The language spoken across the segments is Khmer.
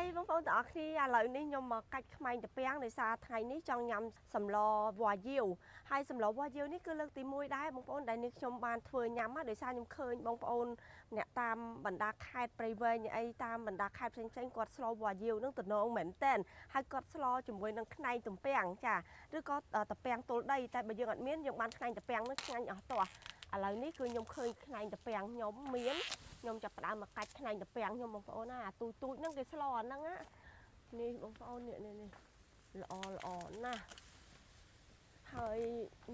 Hai bông pháo tỏ khi lợi ní nhưng mà cách mày tập bén để xa thay ní trong nhằm sầm lò vò diều hai sầm lò vò diều ní cứ lực tìm môi đá bông pháo đại ní trong bàn thừa nhắm á để xa nhầm khơi bông pháo nè tam bản đá khai prey về như ấy tam bản đá khai xanh xanh quạt slo vò diều nước từ nó mến tên hai quạt slo chủng với năng này tụm bén chả đứa có tập bén tối đây tại bây giờ ngọn miến dùng bàn này tập bén nó nhanh ở tòa lợi ní cứ nhầm khơi này tập bén nhóm miến nhomจับปลามากัดขนาดจะแปลงnhomบางคนน่ะตุยนั่งกินสลอนนั่งอ่ะนี่บางคนเนี่ยนี่หล่อน่ะเฮ้ย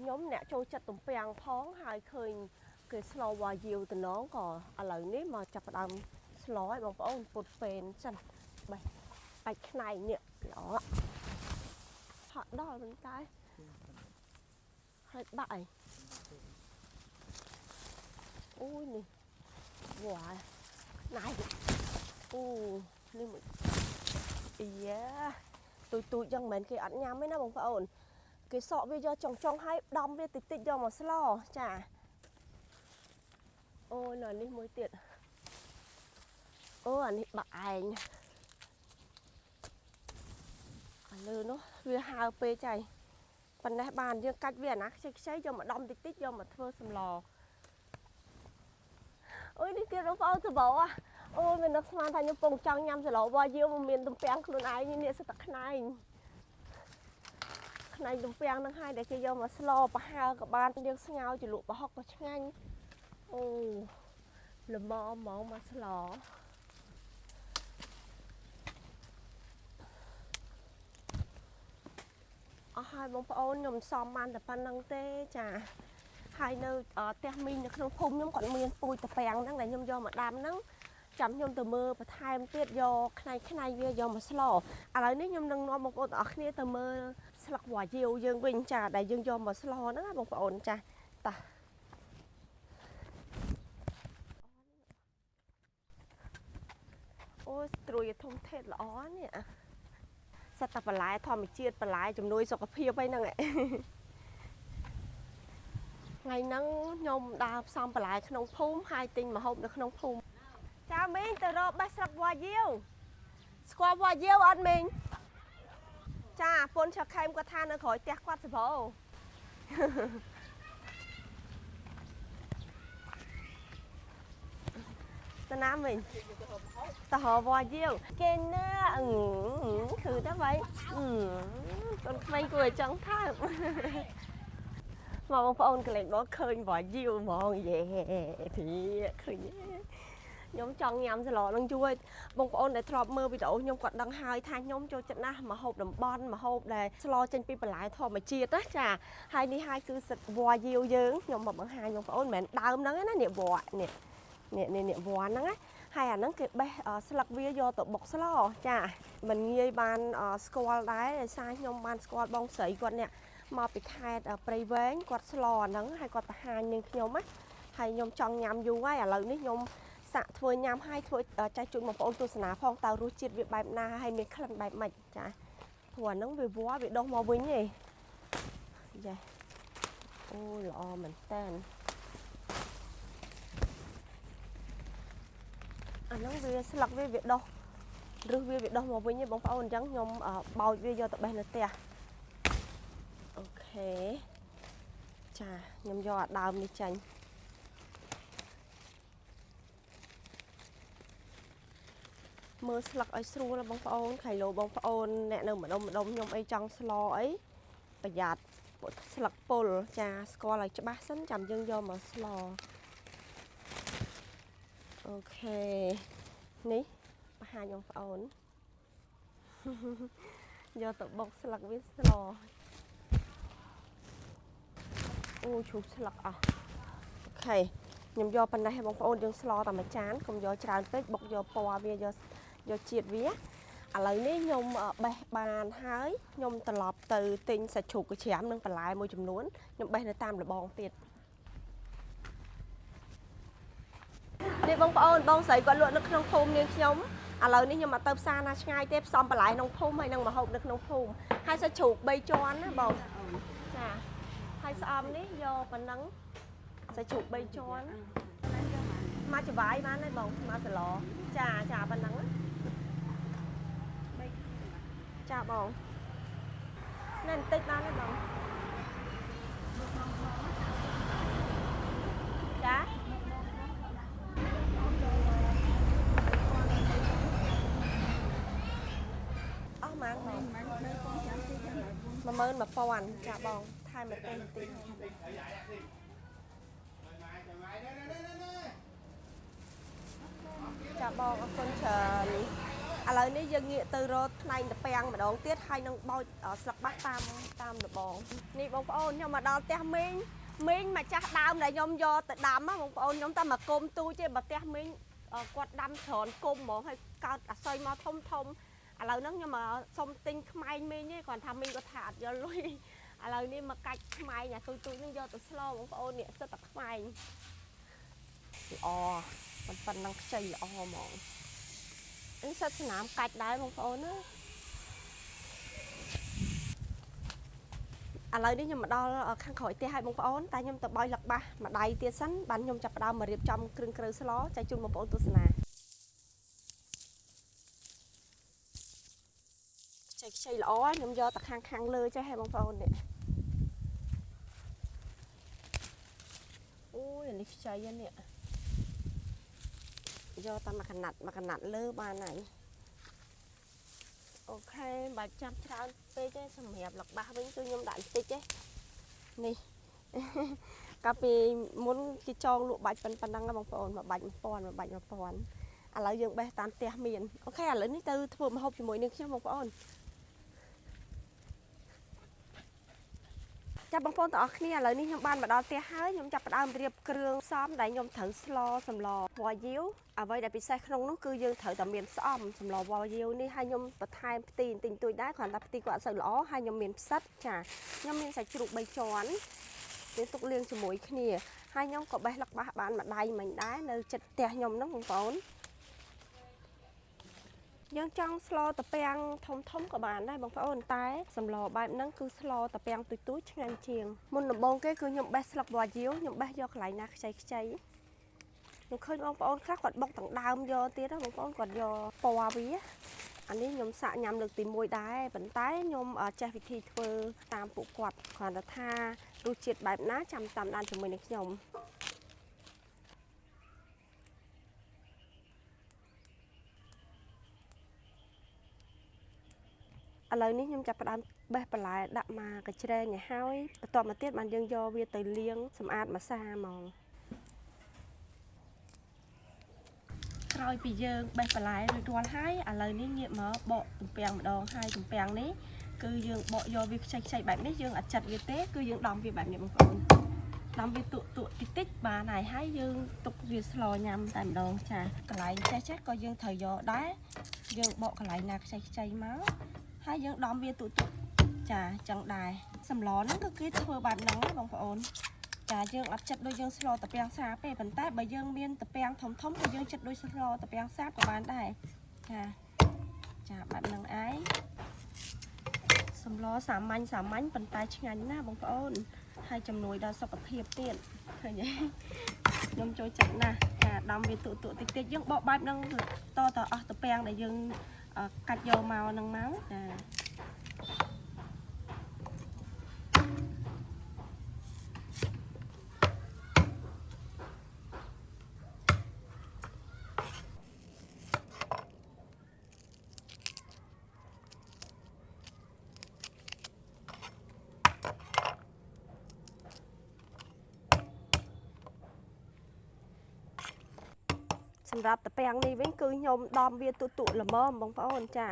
nhomเนี่ยโจจัดตุ่มแปลงพ้องเฮ้ยเคยกินสลอวายิวตัวน้องก่ออะไรนี่มาจับปลาสลอยบางคนปวดเป็นจันไปขนาดเนี่ยหล่อhọ đo bên trái hơi bại ui nè wow nàyนี่มันtôi dân mình cái ảnh nhám mấy nó bằng phải ổn cái sọ bây giờ trồng hai đom với tịch giờ mà slo chả ôi là đi mới tiện anh ấy bại anh lừa nó vừa hào pe chạy phần này bàn dương cách việt á xây cho mà đom tịch giờ mà thưa sầm lò ôi đi kia nó phao từ bộ à ôi mình nó mang thành những bông trăng nhâm rồi lẩu bao nhiêu mà miền tùng bèn luôn ai như này sẽ tắc này tùng bèn năng hai để kia vô mà slo bà ha các bạn đang ngao chỉ lụa bà học có chăng anh ô là mò mà slo hai bông phao nhom xòm man tập pan năng tê chả hai nơi tè min nó không phun nhóm còn miền pui tập bèn đang để nhom vô mà đam nắng chấm nhom từ mưa và thay em tiết do này về do mà slo lấy nếu nhom nâng nó một con ở kia từ mưa sặc quả diều dương bình trà đại dương do mà slo nó một ổn trà ta ôi rồi thông thệt là ó nè sao tập lại thò mình chia lại chấm nuôi sọc phia bay năng này ngày nắng nhom đạp xong lại không phun hai tinh mà hôm được không phun chào mình từ đó bắt sặc quả diều squat quả diều ăn mình cha phun cho khem qua than nó khỏi tét quát sập hồ ta nam mình ta hồ quả diều kênh thử đó vậy con quay cười trắng thang mà ông phone cái này nó khơi quả diều mòn về thì khơi nhóm tròn nhắm sẽ lò lăng chui bông ôn để thọp mơ bị đổ nhóm quạt đằng hai thang nhóm cho trận na mà hộp đầm bon mà hộp để lo trên pi lại thò mà chia tất chả hai đi hai cứ sệt vò diêu dướng nhóm mà bằng hai nhóm ôn mẹ đau nó nè vò nè vò nó á hai nó kịp bé sạc vía do tổ bọc slo chả mình nghi ban squat đáy sai nhóm ban squat bông sấy quạt nè mà bị khai prey vén quạt slo nó hai quạt hai nên nhóm á hai nhóm tròn nhắm du quá lần ní nhóm sạ thôi nhám hai thôi trái chuột một ông tôi sná phong tàu rú chiết việc bài na hay mình khăn bài mạch chả thua nó về vó bị đông màu vinh nhỉ vậy ôi lọ mình tên nó về sạc về việc đâu rước về việc đâu màu vinh như bóng pháo trắng nhom bao về do tập bài là tè ok chà nhom do đào đi chanh mưa sặc ấy xru là bông phao khải lồ bông phao nè nương mà đông nhom ấy trong slo ấyประหยัดsặc pol trà score lại cho bác sẵn chầm dương do mà slo ok ní hai nhom phao do tự bọc sặc với slo ô chụp sặc à ok nhom do phần này bông phao dương slo tầm mà chán không do tràn tết bọc do po về do chiết vía lấy ní nhom bè bàn hái nhom tờ lọp từ tinh sạch chụp cái chém nâng phần lại môi chùm nuốn nhom bè nó tam là bong tiệt đi bông sấy còn lụa nước nông thôn nên nhóm lấy ní nhom mà tập xa na ngay tiếp xong phần lại nông thôn hay nâng mà hộp nước nông thôn hai sẽ chụp bay cho á bông nè hai xóm ní do phần nắng sẽ chụp bay cho á mà chụp vải bán này bông mà sẽ lọ trà phần nắng ចាបងណែបន្តិចបានទេបងចាអស់ម៉ានបង11000ចាបងថែមមកបន្តិចចាបងអរគុណច្រើនឥឡូវនេះយើងងាកទៅរកថ្នែងតពាំងម្ដងទៀតហើយនឹងបោចស្លឹកបាសតាមដបងនេះបងប្អូនខ្ញុំមកដល់ផ្ទះមីងម្ចាស់ដើមដែលខ្ញុំយកទៅដាំបងប្អូនខ្ញុំតែមកគុំទូចទេបើផ្ទះមីងគាត់ដាំច្រើនគុំហ្មងហើយកើតអាស័យមកធំឥឡូវហ្នឹងខ្ញុំមកសុំទិញខ្មែងមីងទេគាត់ថាមីងគាត់ថាអត់យកលុយឥឡូវនេះមកកាច់ខ្មែងអាទូចហ្នឹងយកទៅស្លបងប្អូននេះសិតតែខ្មែងល្អប៉ុណ្ណឹងខ្ចីល្អហ្មងនេះសិតស្នាមកាច់ដែរបងប្អូនណាឥឡូវនេះខ្ញុំមកដល់ខាងក្រោយផ្ទះហើយបងប្អូនតែខ្ញុំទៅបោយលឹកបាសម្ដាយទៀតសិនបានខ្ញុំចាប់ផ្ដើមមករៀបចំគ្រឿងក្រៅស្លចែកជូនបងប្អូនទស្សនាខ្ចីល្អខ្ញុំយកតែខាងលើចេះហ៎បងប្អូននេះអូយនេះខ្ចីនេះយកតែមកកណាត់លើបានហើយអូខេបើចាប់ច្រើនពេកទេសម្រាប់លឹកបាសវិញគឺខ្ញុំដាក់បន្តិចទេនេះកាលពីមុនគេចងលក់បាច់ប៉ុណ្ណឹងបងប្អូនមួយបាច់1000ឥឡូវយើងបេះតាមផ្ទះមានអូខេឥឡូវនេះទៅធ្វើម្ហូបជាមួយនឹងខ្ញុំបងប្អូនចាបងប្អូនទាំងអស់គ្នាឥឡូវនេះខ្ញុំបានមកដល់ផ្ទះហើយខ្ញុំចាប់ផ្ដើមរៀបគ្រឿងផ្សំដែលខ្ញុំត្រូវស្លសម្លវ៉ាយាវអ្វីដែលពិសេសក្នុងនោះគឺយើងត្រូវតែមានស្អំសម្លវ៉ាយាវនេះហើយខ្ញុំបន្ថែមផ្ទីបន្តិចតួចដែរគ្រាន់តែផ្ទីគាត់អត់សូវល្អហើយខ្ញុំមានផ្សិតចាខ្ញុំមានសាច់ជ្រូក3ជាន់យើងទុកលាងជាមួយគ្នាហើយខ្ញុំក៏បេះលឹកបាសបានមួយដៃមិញដែរនៅចិត្តផ្ទះខ្ញុំហ្នឹងបងប្អូនយើងចង់ស្លតពាំងធំក៏បានដែរបងប្អូនតែសម្លបែបហ្នឹងគឺស្លតពាំងទូចឆ្ងាញ់ជាងមុនដំបូងគេគឺខ្ញុំបេះស្លឹកវ៉ាយាវខ្ញុំបេះយកកន្លែងណាខ្ចីខ្ញុំឃើញបងប្អូនខ្លះគាត់បុកទាំងដើមយកទៀតបងប្អូនគាត់យកពណ៌វាអានេះខ្ញុំសាកញ៉ាំលើកទី1ដែរប៉ុន្តែខ្ញុំចេះវិធីធ្វើតាមពួកគាត់គ្រាន់តែថារសជាតិបែបណាចាំតាមដានជាមួយនឹងខ្ញុំឥឡូវនេះខ្ញុំចាប់ផ្ដើមបេះបន្លែដាក់មកកញ្ច្រែងឲ្យហើយបន្ទាប់មកទៀតបានយើងយកវាទៅលាងសម្អាតម្សាហ្មងក្រោយពីយើងបេះបន្លែរួចរាល់ហើយឥឡូវនេះងាកមកបកទំពាំងម្ដងហើយទំពាំងនេះគឺយើងបកយកវាខ្ចីបែបនេះយើងអត់ចាត់វាទេគឺយើងដំវាបែបនេះបងប្អូនដំវាទុតិចបានហើយយើងទុកវាស្លញ៉ាំតែម្ដងចាកន្លែងចេះក៏យើងត្រូវយកដែរយើងបកកន្លែងណាខ្ចីមកហើយយើងដំវាទុចាចឹងដែរសម្លហ្នឹងគឺគេធ្វើបែបហ្នឹងណាបងប្អូនចាយើងអត់ចិត្តដូចយើងស្លតពាំងសាបទេប៉ុន្តែបើយើងមានតពាំងធំក៏យើងចិត្តដូចស្លតពាំងសាបក៏បានដែរចាបែបហ្នឹងឯងសម្លសាមញ្ញប៉ុន្តែឆ្ងាញ់ណាស់បងប្អូនហើយជំនួយដល់សុខភាពទៀតឃើញទេខ្ញុំចូលចិត្តណាស់ចាដំវាទុតិចយើងបកបែបហ្នឹងតអស់តពាំងដែលយើងកាច់យកមកហ្នឹងមកចាសម្រាប់តពាំងនេះវិញគឺខ្ញុំដំវាទុល្មមបងប្អូនចា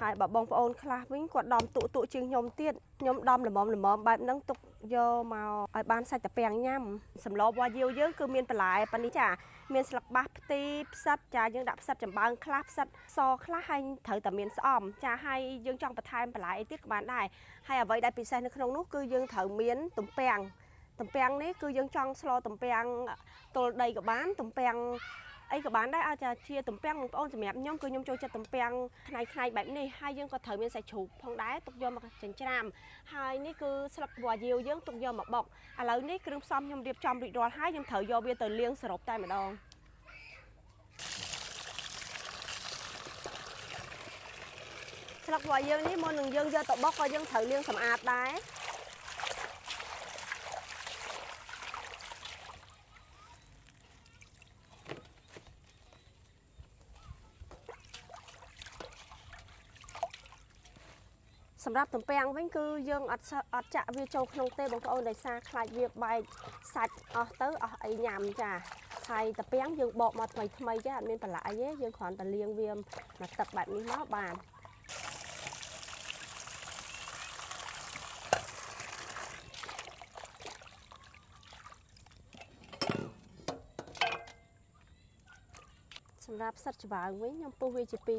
ហើយបើបងប្អូនខ្លះវិញគាត់ដំទុជាងខ្ញុំទៀតខ្ញុំដំល្មមបែបហ្នឹងទុកយកមកឲ្យបានសាច់តពាំងញ៉ាំសម្លវ៉ាយាវយើងគឺមានបន្លែប៉ានេះចាមានស្លឹកបាសផ្ទីផ្សិតចាយើងដាក់ផ្សិតចំបើងខ្លះផ្សិតសខ្លះហើយត្រូវតែមានស្អំចាហើយយើងចង់បន្ថែមបន្លែអីទៀតក៏បានដែរហើយអ្វីដែលពិសេសនៅក្នុងនោះគឺយើងត្រូវមានទំពាំងនេះគឺយើងចង់ស្លទំពាំងទល់ដីក៏បានទំពាំងអីក៏បានដែរអាចជាទំពាំងបងប្អូនសម្រាប់ខ្ញុំគឺខ្ញុំចូលចិត្តទំពាំងខ្នៃបែបនេះហើយយើងក៏ត្រូវមានសាច់ជ្រូកផងដែរទុកយកមកចិញ្ច្រាំហើយនេះគឺស្លឹកវ៉ាយាវយើងទុកយកមកបុកឥឡូវនេះគ្រឿងផ្សំខ្ញុំរៀបចំរួចរាល់ហើយខ្ញុំត្រូវយកវាទៅលាងសរុបតែម្ដងច ស្លឹកវល្លិយើងនេះមុននឹងយើងយកទៅបុកក៏យើងត្រូវលាងសម្អាតដែរសម្រាប់ទំពាំងវិញគឺយើងអត់ចាក់វាចូលក្នុងទេបងប្អូនដោយសារខ្លាចវាបែកសាច់អស់ទៅអស់អីញ៉ាំចាហើយទំពាំងយើងបកមកថ្មីចាអត់មានប្រឡាក់អីទេយើងគ្រាន់តែលាងវាមកទឹកបែបនេះមកបានសម្រាប់សិតច្បើងវិញខ្ញុំពុះវាជា2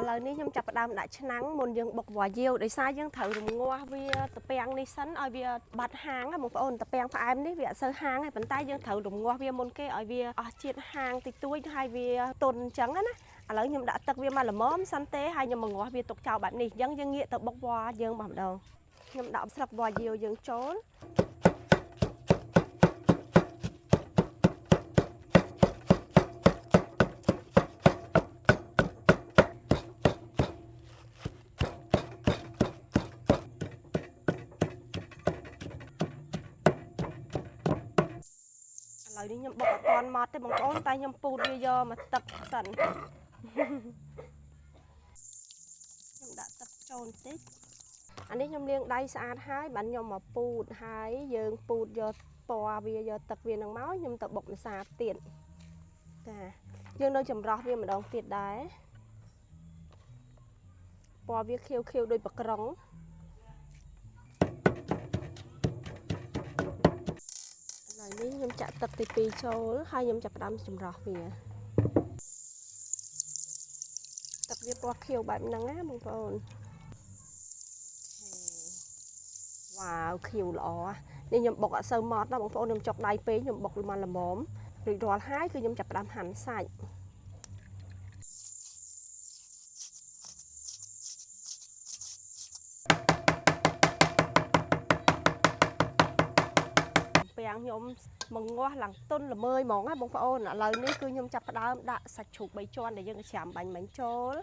ឥឡូវនេះខ្ញុំចាប់ផ្ដើមដាក់ឆ្នាំងមុនយើងបុកវ៉ាយាវដោយសារយើងត្រូវរំងាស់វាទំពាំងនេះសិនឲ្យវាបាត់ហាងណាបងប្អូនទំពាំងផ្អែមនេះវាអត់សូវហាងទេប៉ុន្តែយើងត្រូវរំងាស់វាមុនគេឲ្យវាអស់ជាតិហាងតិចតួចហើយវាទន់អញ្ចឹងណាឥឡូវខ្ញុំដាក់ទឹកវាមកល្មមសិនទេហើយខ្ញុំមកងាស់វាទុកចោលបែបនេះអញ្ចឹងយើងងាកទៅបុកវ៉ាយើងម្ដងខ្ញុំដាក់ស្លឹកវ៉ាយាវយើងចូលឥឡូវនេះខ្ញុំបុកអត់ទាន់ម៉ត់ទេបងប្អូនតែខ្ញុំពូតវាយកមកទឹកសិនខ្ញុំដាក់ទឹកចូលបន្តិចអានេះខ្ញុំលាងដៃស្អាតហើយបានខ្ញុំមកពូតហើយយើងពូតយកពណ៌វាយកទឹកវានឹងមកខ្ញុំទៅបុកម្សៅទៀតចាយើងនៅចម្រោះវាម្ដងទៀតដែរពណ៌វាខៀវដូចបក្រុងឥឡូវនេះខ្ញុំចាក់ទឹកទី2ចូលហើយខ្ញុំចាប់ផ្ដើមចម្រោះវាទឹកវាពណ៌ខៀវបែបហ្នឹងណាបងប្អូនវ៉ាវខៀវល្អនេះខ្ញុំបុកអត់សូវម៉ត់ណាបងប្អូនខ្ញុំចុកដៃពេកខ្ញុំបុកមកល្មមរួចរាល់ហើយគឺខ្ញុំចាប់ផ្ដើមហាន់សាច់ពាំងខ្ញុំមកងាស់ឡើងទុនល្មើយហ្មងណាបងប្អូនឥឡូវនេះគឺខ្ញុំចាប់ផ្ដើមដាក់សាច់ជ្រូក3ជាន់ដែលយើងច្រាំបាញ់មិញចូល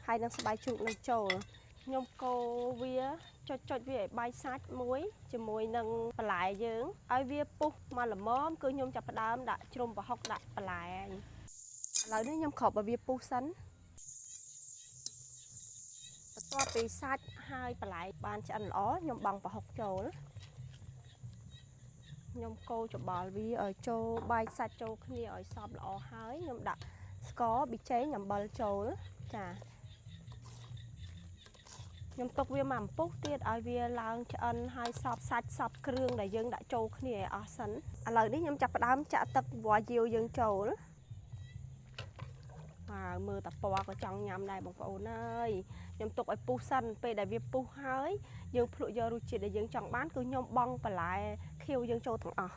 ហើយនឹងស្បែកជ្រូកនឹងចូលខ្ញុំកូរវាចុចវាឲ្យបាយសាច់មួយជាមួយនឹងបន្លែយើងឲ្យវាពុះមកល្មមគឺខ្ញុំចាប់ផ្ដើមដាក់ជ្រុំប្រហុកដាក់បន្លែឥឡូវនេះខ្ញុំគ្របឲ្យវាពុះសិនបន្ទាប់ពីសាច់ហើយបន្លែបានឆ្អិនល្អខ្ញុំបង់ប្រហុកចូលខ្ញុំកូរច្បល់វាឲ្យចូលបាយសាច់ចូលគ្នាឲ្យសព្វល្អហើយខ្ញុំដាក់ស្ករប៊ីចេងអំបិលចូលចាខ្ញុំទុកវាមកអំពុះទៀតឲ្យវាឡើងឆ្អិនហើយសព្វសាច់សព្វគ្រឿងដែលយើងដាក់ចូលគ្នាឲ្យអស់សិនឥឡូវនេះខ្ញុំចាប់ផ្ដើមចាក់ទឹកវ៉ាយាវយើងចូលបាទមើលតែពណ៌ក៏ចង់ញ៉ាំដែរបងប្អូនអើយខ្ញុំទុកឲ្យពុះសិនពេលដែលវាពុះហើយយើងភ្លក់យករសជាតិដែលយើងចង់បានគឺខ្ញុំបង់បន្លែខៀវយើងចូលទាំងអស់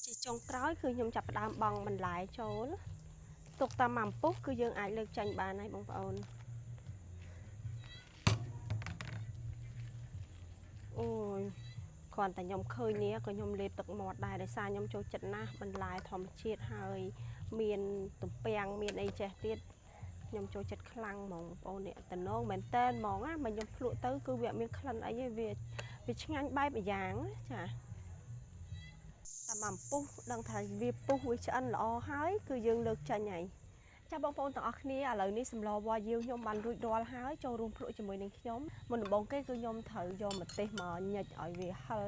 ជាចុងក្រោយគឺខ្ញុំចាប់ផ្ដើមបង់បន្លែចូលទុកតាមអំពុះគឺយើងអាចលើកចាញ់បានហើយបងប្អូនអូយគ្រាន់តែខ្ញុំឃើញនេះក៏ខ្ញុំលេបទឹកមាត់ដែរដោយសារខ្ញុំចូលចិត្តណាស់បន្លែធម្មជាតិហើយមានទំពាំងមានអីចេះទៀតខ្ញុំចូលចិត្តខ្លាំងហ្មងបងប្អូននេះតំណងមែនតើហ្មងណាមកខ្ញុំភ្លក់ទៅគឺវាអត់មានក្លិនអីទេវាឆ្ងាញ់បែបម្យ៉ាងចាតាមអំពុះដឹងថាវាពុះវាឆ្អិនល្អហើយគឺយើងលើកចាញ់ហើយចាបងប្អូនទាំងអស់គ្នាឥឡូវនេះសម្លវ៉ាយាវខ្ញុំបានរួចរាល់ហើយចូលរួមភ្លក់ជាមួយនឹងខ្ញុំមុនដំបូងគេគឺខ្ញុំត្រូវយកម្ទេសមកញិចឲ្យវាហឹរ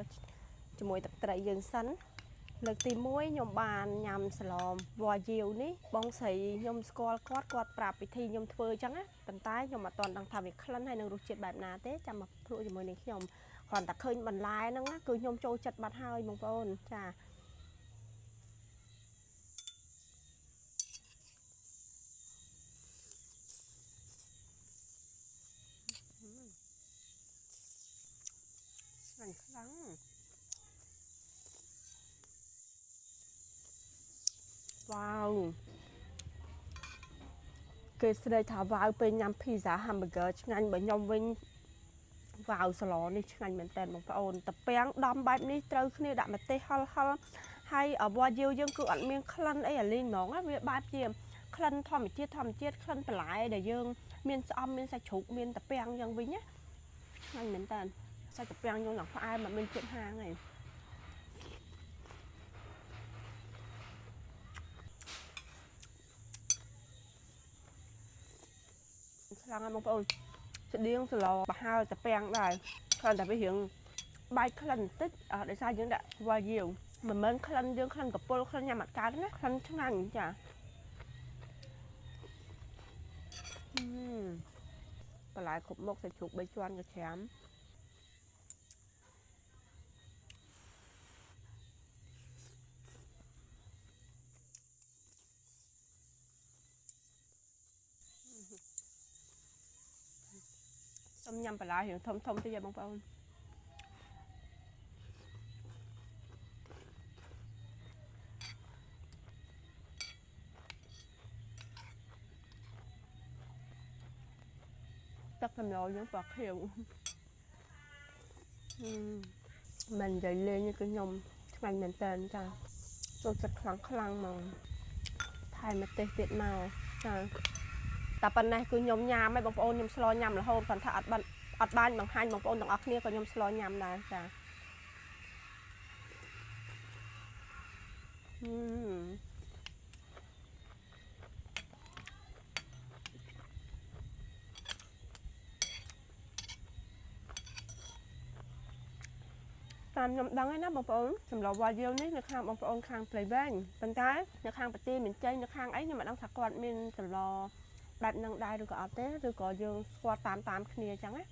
ជាមួយទឹកត្រីយើងសិនលើកទី1ខ្ញុំបានញ៉ាំស្លវ៉ាយាវនេះបងស្រីខ្ញុំស្គាល់គាត់ប្រាប់ពិធីខ្ញុំធ្វើអញ្ចឹងណាប៉ុន្តែខ្ញុំអត់ទាន់ដឹងថាវាក្លិនហើយនឹងរសជាតិបែបណាទេចាំមកភ្លក់ជាមួយនឹងខ្ញុំគ្រាន់តែឃើញបន្លែហ្នឹងណាគឺខ្ញុំចូលចិត្តបាត់ហើយបងប្អូនចាឆ្ងាញ់ខ្លាំងវ៉ាវគេស្ដីថាវ៉ាវពេលញ៉ាំ pizza hamburger ឆ្ងាញ់បើខ្ញុំវិញ vào sò này ngành mình tên bằng ôn tập bén đom bài ní trâu khi đã mặt tê hal hal hay ở bò diêu dương cứ ăn miếng khăn ấy ở lên món á việc bài gì khăn thòm chết khăn lại để dương miên xóm miên sa chụp miên tập bén dương với nhá ngành mình tên sao tập bén dương là ai mà mình chuyện hàng này khăn ăn bằng ôn sẽ điên từ lò bà hai tập bén này khăn tập hiện bài khăn tích ở để sai những đại qua diều mình men khăn dương khănกับpol khăn nhà mặt cá đó khănช่างนั่นจ้ะปลาไหลขบมกใส่ฉุกใบชวนกับแฉมต้มยำปลาไหลเห็นทมๆที่ยาบางปอนตักทำร้อนยังปลาเขียวmình dậy lên như cái nhom mình mình tênจ้ะตัวจะคลังมองไทยมาเตะเวียดมาจ้ะแต่ปัญหาคือnhomยามไม่บางปอนnhomสลอยยำละโหดฝันถ้าอัดบ้านบางฮันบางปอนต้องอักเนี่ยก็nhomสลอยยำได้จ้ะตามดังไอ้นะบางปอนสำหรับวายเดียวนี่ในข้างบางปอนข้างไตรแบงเป็นท้ายในข้างปฏิเหมือนใจในข้างไอ้เนี่ยมันต้องถักกอดมินสำหรับแบบนังได้หรือก็เอาเต้หรือก็ยังสควอตตามគ្នាចឹងណា